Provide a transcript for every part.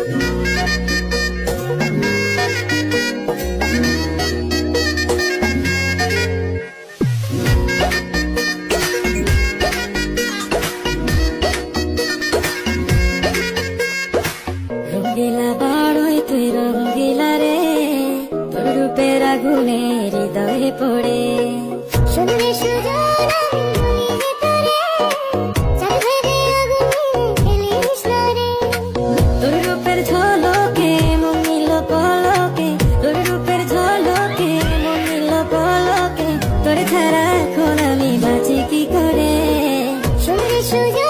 রঙ্গিলা বাড়ই তুই রঙ্গিলা রে, তোর রূপের আগুনে হৃদয়ে পড়ে। শুনলে সুজন তোর রূপের ঝলকে মন নিল পলকে, তোর রূপের ঝলকে মন নিল পলকে, তোর ছাড়া এখন আমি বাঁচি কি করে। শুনলে সুজন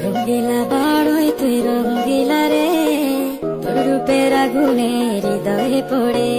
রঙ্গিলা বাড়ই তুই রঙ্গিলা রে, তোর রূপের আগুনে হৃদয়ে পড়ে।